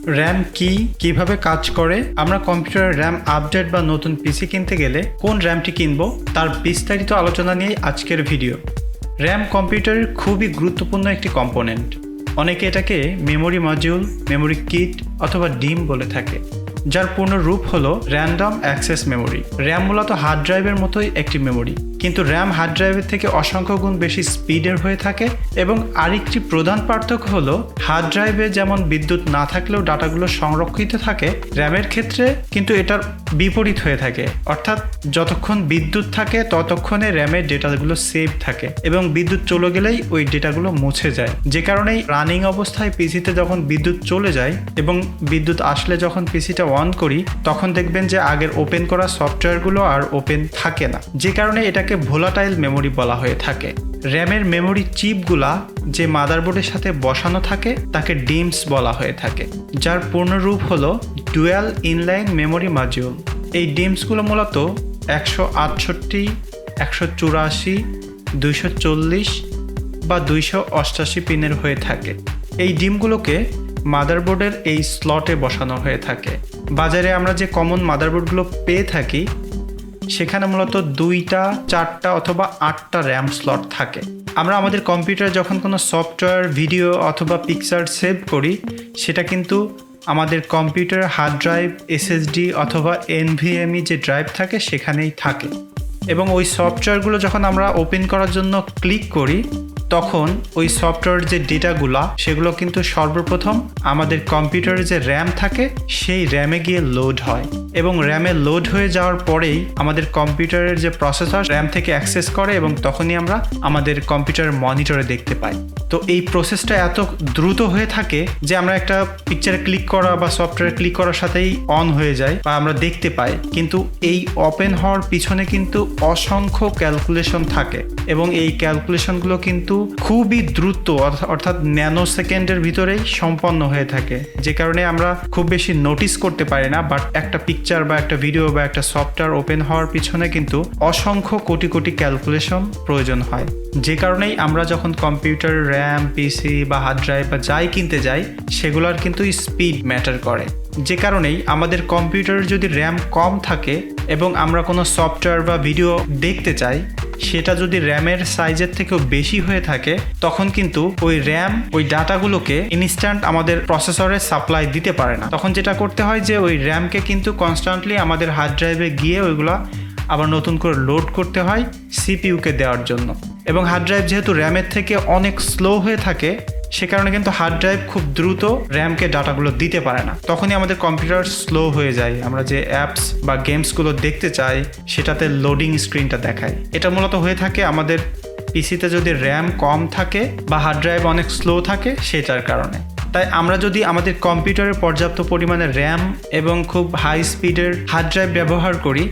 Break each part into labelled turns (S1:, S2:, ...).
S1: RAM কি, কিভাবে কাজ করে, আমরা কম্পিউটারের র্যাম আপডেট বা নতুন পিসি কিনতে গেলে কোন র্যামটি কিনবো তার বিস্তারিত আলোচনা নিয়ে আজকের ভিডিও। র্যাম কম্পিউটারের খুবই গুরুত্বপূর্ণ একটি কম্পোনেন্ট। অনেকে এটাকে মেমোরি মডিউল, মেমোরি কিট অথবা ডিম বলে থাকে, যার পূর্ণ রূপ হলো র্যান্ডম অ্যাক্সেস মেমোরি। র্যাম মূলত হার্ড ড্রাইভের মতোই একটি মেমোরি, কিন্তু র্যাম হার্ড ড্রাইভের থেকে অসংখ্য গুণ বেশি স্পিডের হয়ে থাকে। এবং আরেকটি প্রধান পার্থক্য হলো হার্ড ড্রাইভে যেমন বিদ্যুৎ না থাকলেও ডাটাগুলো সংরক্ষিত থাকে, র্যামের ক্ষেত্রে কিন্তু এটার বিপরীত হয়ে থাকে। অর্থাৎ যতক্ষণ বিদ্যুৎ থাকে ততক্ষণে র্যামের ডেটাগুলো সেভ থাকে এবং বিদ্যুৎ চলে গেলেই ওই ডেটাগুলো মুছে যায়। যে কারণেই রানিং অবস্থায় পিসিতে যখন বিদ্যুৎ চলে যায় এবং বিদ্যুৎ আসলে যখন পিসিটা অন করি তখন দেখবেন যে আগের ওপেন করা সফটওয়্যারগুলো আর ওপেন থাকে না, যে কারণে এটাকে ভোলাটাইল মেমোরি বলা হয়ে থাকে। র্যামের মেমোরি চিপগুলা যে মাদারবোর্ডের সাথে বসানো থাকে তাকে ডিমস বলা হয়ে থাকে, যার পূর্ণরূপ হলো ডুয়াল ইনলাইন মেমোরি মডিউল। এই ডিমসগুলো মূলত 168, 184, 240 বা 288 পিনের হয়ে থাকে। এই ডিমগুলোকে মাদারবোর্ডের এই স্লটে বসানো হয়ে থাকে। বাজারে আমরা যে কমন মাদারবোর্ডগুলো পেয়ে থাকি সেখানে মূলত 2টা, 4টা অথবা 8টা র্যাম স্লট থাকে। আমরা আমাদের কম্পিউটারে যখন কোনো সফটওয়্যার, ভিডিও অথবা পিকচার সেভ করি সেটা কিন্তু আমাদের কম্পিউটার হার্ড ড্রাইভ, এসএসডি অথবা এনভিএমই যে ড্রাইভ থাকে সেখানেই থাকে। এবং ওই সফটওয়্যারগুলো যখন আমরা ওপেন করার জন্য ক্লিক করি তখন ওই সফটওয়্যার যে ডেটাগুলো সেগুলো কিন্তু সর্বপ্রথম আমাদের কম্পিউটারে যে র্যাম থাকে সেই র্যামে গিয়ে লোড হয় এবং র্যামে লোড হয়ে যাওয়ার পরেই আমাদের কম্পিউটারের যে প্রসেসর র্যাম থেকে অ্যাক্সেস করে এবং তখনই আমরা আমাদের কম্পিউটারের মনিটরে দেখতে পাই। তো এই প্রসেসটা এত দ্রুত হয়ে থাকে যে আমরা একটা পিকচারে ক্লিক করা বা সফটওয়্যারে ক্লিক করার সাথেই অন হয়ে যায় বা আমরা দেখতে পাই। কিন্তু এই ওপেন হওয়ার পিছনে কিন্তু অসংখ্য ক্যালকুলেশন থাকে এবং এই ক্যালকুলেশনগুলো কিন্তু খুবই দ্রুত অর্থাৎ ন্যানো সেকেন্ডের ভিতরেই সম্পন্ন হয়ে থাকে, যে কারণে আমরা খুব বেশি নোটিস করতে পারি না। বাট একটা পিকচার বা একটা ভিডিও বা একটা সফটওয়্যার ওপেন হওয়ার পিছনে কিন্তু অসংখ্য কোটি কোটি ক্যালকুলেশন প্রয়োজন হয়, যে কারণেই আমরা যখন কম্পিউটার, র্যাম, পিসি বা হার্ড ড্রাইভ বা যাই কিনতে যাই সেগুলোর কিন্তু স্পিড ম্যাটার করে। যে কারণেই আমাদের কম্পিউটারের যদি র্যাম কম থাকে এবং আমরা কোনো সফটওয়্যার বা ভিডিও দেখতে চাই সেটা যদি র্যামের সাইজের থেকেও বেশি হয়ে থাকে তখন কিন্তু ওই র্যাম ওই ডাটাগুলোকে ইনস্ট্যান্ট আমাদের প্রসেসরে সাপ্লাই দিতে পারে না। তখন যেটা করতে হয় যে ওই র্যামকে কিন্তু কনস্ট্যান্টলি আমাদের হার্ড ড্রাইভে গিয়ে ওইগুলো আবার নতুন করে লোড করতে হয় সিপিইউকে দেওয়ার জন্য। এবং হার্ড ড্রাইভ যেহেতু র্যামের থেকে অনেক স্লো হয়ে থাকে সে কারণে কিন্তু হার্ড ড্রাইভ খুব দ্রুত র্যামকে ডাটাগুলো দিতে পারে না, তখনই আমাদের কম্পিউটার স্লো হয়ে যায়। আমরা যে অ্যাপস বা গেমসগুলো দেখতে চাই সেটাতে লোডিং স্ক্রিনটা দেখায়। এটা মূলত হয়ে থাকে আমাদের পিসিতে যদি র্যাম কম থাকে বা হার্ড ড্রাইভ অনেক স্লো থাকে সেটার কারণে। তাই আমরা যদি আমাদের কম্পিউটারে পর্যাপ্ত পরিমাণে র্যাম এবং খুব হাই স্পিডের হার্ড ড্রাইভ ব্যবহার করি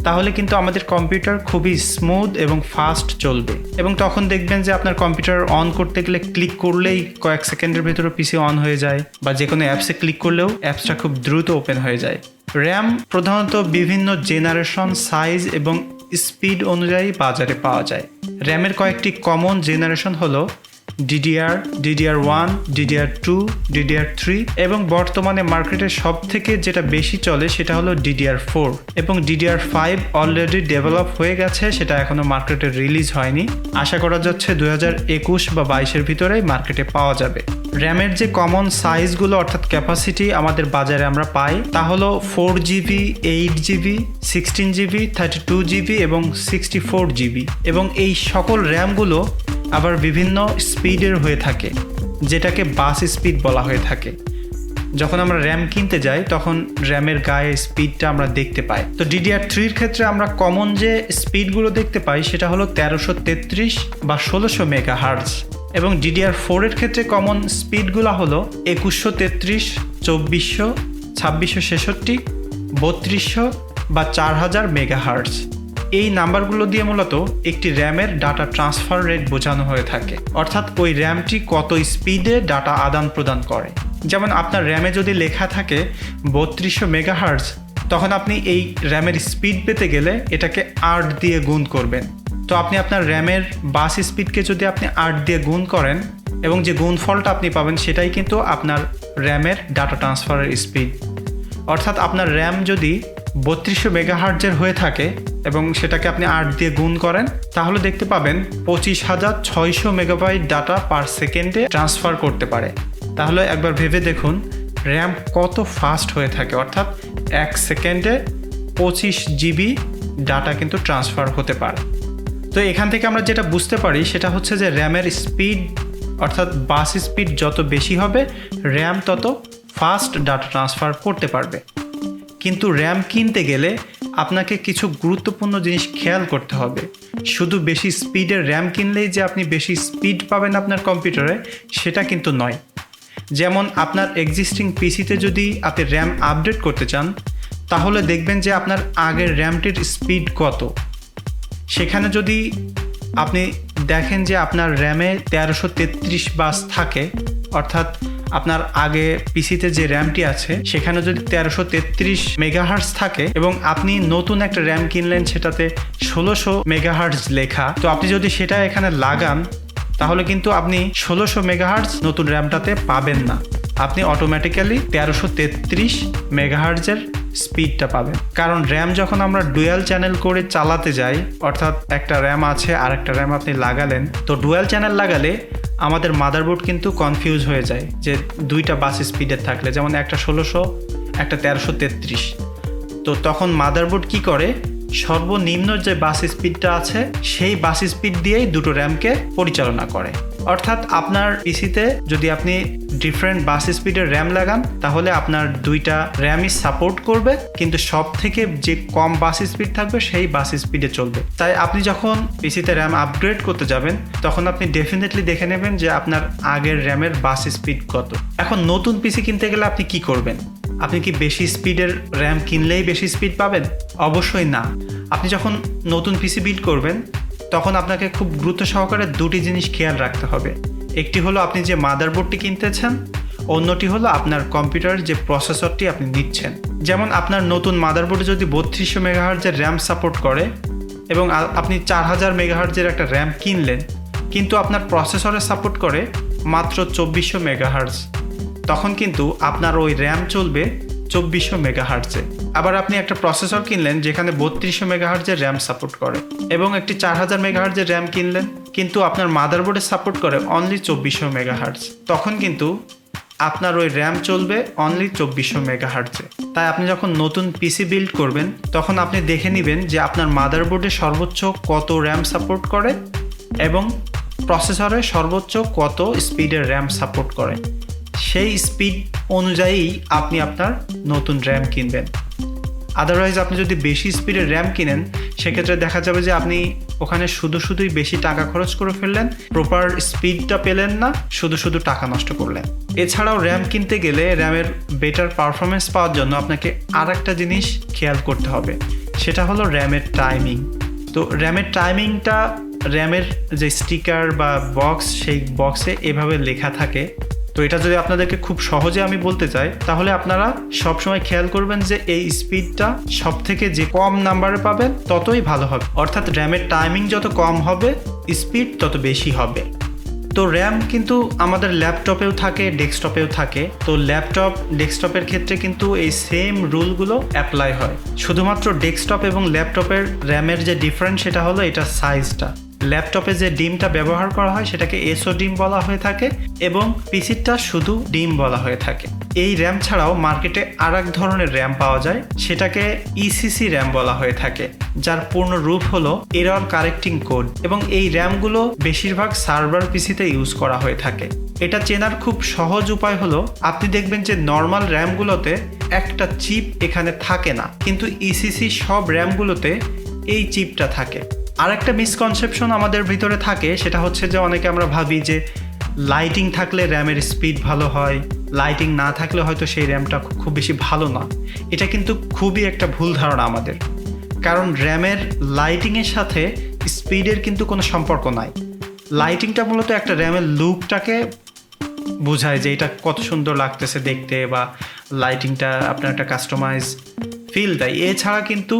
S1: তাহলে কিন্তু আমাদের কম্পিউটার খুবই স্মুথ এবং ফাস্ট চলবে। এবং তখন দেখবেন যে আপনার কম্পিউটার অন করতে গেলে ক্লিক করলেই কয়েক সেকেন্ডের ভেতরে পিসি অন হয়ে যায়, বা যে কোনো অ্যাপসে ক্লিক করলেও অ্যাপসটা খুব দ্রুত ওপেন হয়ে যায়। র্যাম প্রধানত বিভিন্ন জেনারেশন, সাইজ এবং স্পিড অনুযায়ী বাজারে পাওয়া যায়। র্যামের কয়েকটি কমন জেনারেশন হলো DDR, DDR1, DDR2, DDR3 এবং বর্তমানে মার্কেটে সব থেকে যেটা বেশি চলে সেটা হলো DDR4 এবং DDR5 অলরেডি ডেভেলপ হয়ে গেছে, সেটা এখনো মার্কেটে রিলিজ হয়নি। আশা করা যাচ্ছে 2021 বা 22-এর ভিতরেই মার্কেটে পাওয়া যাবে। র্যামের যে কমন সাইজগুলো অর্থাৎ ক্যাপাসিটি আমাদের বাজারে আমরা পাই তা হলো 4GB, 8GB, 16GB, 32GB এবং 64GB এবং এই সকল র্যামগুলো আবার বিভিন্ন স্পিডের হয়ে থাকে, যেটাকে বাস স্পিড বলা হয়ে থাকে। যখন আমরা র্যাম কিনতে যাই তখন র্যামের গায়ে স্পিডটা আমরা দেখতে পাই। তো DDR3-র ক্ষেত্রে আমরা কমন যে স্পিডগুলো দেখতে পাই সেটা হলো 1333 বা 1600 মেগাহার্টজ এবং DDR4-এর ক্ষেত্রে কমন স্পিডগুলো হলো 2133, 2400, 2666, 3200 বা 4000 মেগাহার্টজ। এই নাম্বারগুলো দিয়ে মূলত একটি র্যামের ডাটা ট্রান্সফার রেট বোঝানো হয়ে থাকে, অর্থাৎ ওই র্যামটি কত স্পিডে ডাটা আদান প্রদান করে। যেমন আপনার র্যামে যদি লেখা থাকে 3200 মেগাহার্টজ তখন আপনি এই র্যামের স্পিড পেতে গেলে এটাকে 8 দিয়ে গুণ করবেন। তো আপনি আপনার র্যামের বাস স্পিডকে যদি আপনি 8 দিয়ে গুণ করেন এবং যে গুণফলটা আপনি পাবেন সেটাই কিন্তু আপনার র্যামের ডাটা ট্রান্সফারের স্পিড। অর্থাৎ আপনার র্যাম যদি 3200 মেগাহার্টজের হয়ে থাকে এবং সেটাকে আপনি 8 দিয়ে গুণ করেন, তাহলে দেখতে পাবেন 25,600 মেগাবাইট ডাটা পার সেকেন্ডে ট্রান্সফার করতে পারে। তাহলে একবার ভেবে দেখুন র্যাম কত ফাস্ট হয়ে থাকে, অর্থাৎ 1 সেকেন্ডে 25 জিবি ডাটা কিন্তু ট্রান্সফার হতে পারে। তো এখান থেকে আমরা যেটা বুঝতে পারি সেটা হচ্ছে যে র্যামের স্পিড অর্থাৎ বাস স্পিড যত বেশি হবে র্যাম তত ফাস্ট ডাটা ট্রান্সফার করতে পারবে। কিন্তু র্যাম কিনতে গেলে আপনাকে কিছু গুরুত্বপূর্ণ জিনিস খেয়াল করতে হবে। শুধু বেশি স্পিডের র্যাম কিনলেই যে আপনি বেশি স্পিড পাবেন আপনার কম্পিউটারে সেটা কিন্তু নয়। যেমন আপনার এক্সিস্টিং পিসিতে যদি আপনি র্যাম আপডেট করতে চান, তাহলে দেখবেন যে আপনার আগের র্যামটির স্পিড কত। সেখানে যদি আপনি দেখেন যে আপনার র্যামে 1333 বাস থাকে, অর্থাৎ আপনার আগে পিসিতে যে র্যামটি আছে সেখানে যদি 1333 মেগাহার্টজ থাকে এবং আপনি নতুন একটা র্যাম কিনলেন সেটাতে 1600 মেগাহার্টজ লেখা, তো আপনি যদি সেটা এখানে লাগান তাহলে কিন্তু আপনি 1600 মেগাহার্টজ নতুন র্যামটাতে পাবেন না। আপনি অটোমেটিক্যালি 1333 মেগাহার্টজের স্পিডটা পাবেন। কারণ র্যাম যখন আমরা ডুয়াল চ্যানেল করে চালাতে যাই, অর্থাৎ একটা র্যাম আছে আর একটা র্যাম আপনি লাগালেন, তো ডুয়াল চ্যানেল লাগালে আমাদের মাদারবোর্ড কিন্তু কনফিউজ হয়ে যায় যে দুইটা বাস স্পিডের থাকলে, যেমন একটা 1600 একটা 1333। তো তখন মাদারবোর্ড কি করে, সর্বনিম্ন যে বাস স্পিডটা আছে সেই বাস স্পিড দিয়েই দুটো র্যামকে পরিচালনা করে। অর্থাৎ আপনার পিসিতে যদি আপনি ডিফারেন্ট বাস স্পিডের র্যাম লাগান তাহলে আপনার দুইটা র্যামই সাপোর্ট করবে, কিন্তু সব থেকে যে কম বাস স্পিড থাকবে সেই বাস স্পিডে চলবে। তাই আপনি যখন পিসিতে র্যাম আপগ্রেড করতে যাবেন তখন আপনি ডেফিনেটলি দেখে নেবেন যে আপনার আগের র্যামের বাস স্পিড কত। এখন নতুন পিসি কিনতে গেলে আপনি কি করবেন? আপনি কি বেশি স্পিডের র্যাম কিনলেই বেশি স্পিড পাবেন? অবশ্যই না। আপনি যখন নতুন পিসি বিল্ড করবেন তখন আপনাকে খুব গুরুত্ব সহকারে দুটি জিনিস খেয়াল রাখতে হবে। একটি হলো আপনি যে মাদারবোর্ডটি কিনতেছেন, অন্যটি হলো আপনার কম্পিউটারের যে প্রসেসরটি আপনি নিচ্ছেন। যেমন আপনার নতুন মাদারবোর্ডে যদি 3200 মেগাহার্টজের র্যাম সাপোর্ট করে এবং আপনি 4000 মেগাহার্টজের একটা র্যাম কিনলেন, কিন্তু আপনার প্রসেসরে সাপোর্ট করে মাত্র 2400 মেগাহার্টজ, তখন কিন্তু আপনার ওই র্যাম চলবে 2400 মেগাহার্টজে। আবার আপনি একটা প্রসেসর কিনলেন যেখানে 3200 মেগাহার্টজের র্যাম সাপোর্ট করে এবং একটি 4000 মেগাহার্টজের র্যাম কিনলেন, কিন্তু আপনার মাদারবোর্ডে সাপোর্ট করে অনলি 2400 মেগাহার্টজ, তখন কিন্তু আপনার ওই র্যাম চলবে অনলি 2400 মেগাহার্টজে। তাই আপনি যখন নতুন পিসি বিল্ড করবেন তখন আপনি দেখে নেবেন যে আপনার মাদারবোর্ডে সর্বোচ্চ কত র্যাম সাপোর্ট করে এবং প্রসেসরে সর্বোচ্চ কত স্পিডের র্যাম সাপোর্ট করে। সেই স্পিড অনুযায়ী আপনি আপনার নতুন র্যাম কিনবেন। আদারওয়াইজ আপনি যদি বেশি স্পিডের র্যাম কিনেন সেক্ষেত্রে দেখা যাবে যে আপনি ওখানে শুধুই বেশি টাকা খরচ করে ফেললেন, প্রপার স্পিডটা পেলেন না, শুধু টাকা নষ্ট করলেন। এছাড়াও র্যাম কিনতে গেলে র্যামের বেটার পারফরমেন্স পাওয়ার জন্য আপনাকে আর একটা জিনিস খেয়াল করতে হবে, সেটা হলো র্যামের টাইমিং। তো র্যামের টাইমিংটা র্যামের যে স্টিকার বা বক্স, সেই বক্সে এভাবে লেখা থাকে। তো এটা যদি আপনাদেরকে খুব সহজে আমি বলতে চাই তাহলে আপনারা সবসময় খেয়াল করবেন যে এই স্পিডটা সব থেকে যে কম নাম্বারে পাবেন ততই ভালো হবে, অর্থাৎ র্যামের টাইমিং যত কম হবে স্পিড তত বেশি হবে। তো র্যাম কিন্তু আমাদের ল্যাপটপেও থাকে, ডেস্কটপেও থাকে। তো ল্যাপটপ ডেস্কটপের ক্ষেত্রে কিন্তু এই সেম রুলগুলো অ্যাপ্লাই হয়। শুধুমাত্র ডেস্কটপ এবং ল্যাপটপের র্যামের যে ডিফারেন্স সেটা হলো এটা সাইজটা। ল্যাপটপে যে ডিমটা ব্যবহার করা হয় সেটাকে এসও ডিম বলা হয়ে থাকে এবং পিসিটা শুধু ডিম বলা হয়ে থাকে। এই র্যাম ছাড়াও মার্কেটে আর এক ধরনের র্যাম পাওয়া যায়, সেটাকে ইসিসি র্যাম বলা হয়ে থাকে, যার পূর্ণ রূপ হলো এরর কারেক্টিং কোড, এবং এই র্যামগুলো বেশিরভাগ সার্ভার পিসিতে ইউজ করা হয়ে থাকে। এটা চেনার খুব সহজ উপায় হলো আপনি দেখবেন যে নর্মাল র্যামগুলোতে একটা চিপ এখানে থাকে না, কিন্তু ইসিসি সব র্যামগুলোতে এই চিপটা থাকে। আর একটা মিসকনসেপশন আমাদের ভিতরে থাকে, সেটা হচ্ছে যে অনেকে আমরা ভাবি যে লাইটিং থাকলে র্যামের স্পিড ভালো হয়, লাইটিং না থাকলে হয়তো সেই র্যামটা খুব বেশি ভালো না। এটা কিন্তু খুবই একটা ভুল ধারণা আমাদের, কারণ র্যামের লাইটিংয়ের সাথে স্পিডের কিন্তু কোনো সম্পর্ক নাই। লাইটিংটা মূলত একটা র্যামের লুকটাকে বোঝায় যে এটা কত সুন্দর লাগতেছে দেখতে, বা লাইটিংটা আপনার একটা কাস্টমাইজ ফিল দেয়। এছাড়া কিন্তু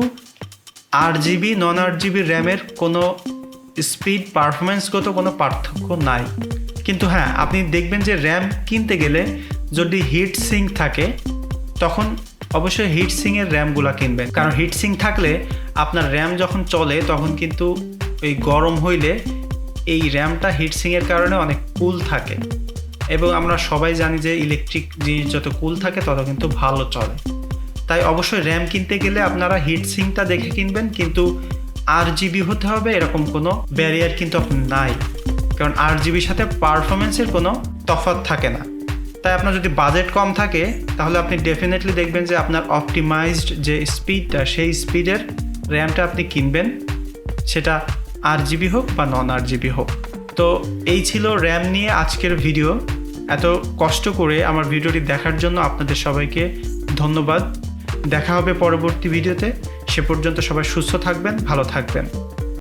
S1: ARGB নন ARGB র্যামের কোনো স্পিড পারফরমেন্সগত কোনো পার্থক্য নাই। কিন্তু হ্যাঁ, আপনি দেখবেন যে র্যাম কিনতে গেলে যদি হিট সিঙ্ক থাকে তখন অবশ্যই হিট সিংয়ের র্যামগুলো কিনবেন, কারণ হিট সিঙ্ক থাকলে আপনার র্যাম যখন চলে তখন কিন্তু এই গরম হইলে এই র্যামটা হিট সিংয়ের কারণে অনেক কুল থাকে, এবং আমরা সবাই জানি যে ইলেকট্রিক জিনিস যত কুল থাকে তত কিন্তু ভালো চলে। তাই অবশ্যই র্যাম কিনতে গেলে আপনারা হিট সিঙ্কটা দেখে কিনবেন, কিন্তু ARGB হতে হবে এরকম কোনো ব্যারিয়ার কিন্তু আপনার নাই, কারণ ARGBর সাথে পারফরমেন্সের কোনো তফাৎ থাকে না। তাই আপনার যদি বাজেট কম থাকে তাহলে আপনি ডেফিনেটলি দেখবেন যে আপনার অপটিমাইজড যে স্পিডটা সেই স্পিডের র্যামটা আপনি কিনবেন, সেটা ARGB হোক বা নন ARGB হোক। তো এই ছিল র্যাম নিয়ে আজকের ভিডিও। এত কষ্ট করে আমার ভিডিওটি দেখার জন্য আপনাদের সবাইকে ধন্যবাদ। দেখা হবে পরবর্তী ভিডিওতে। সে পর্যন্ত সবাই সুস্থ থাকবেন, ভালো থাকবেন।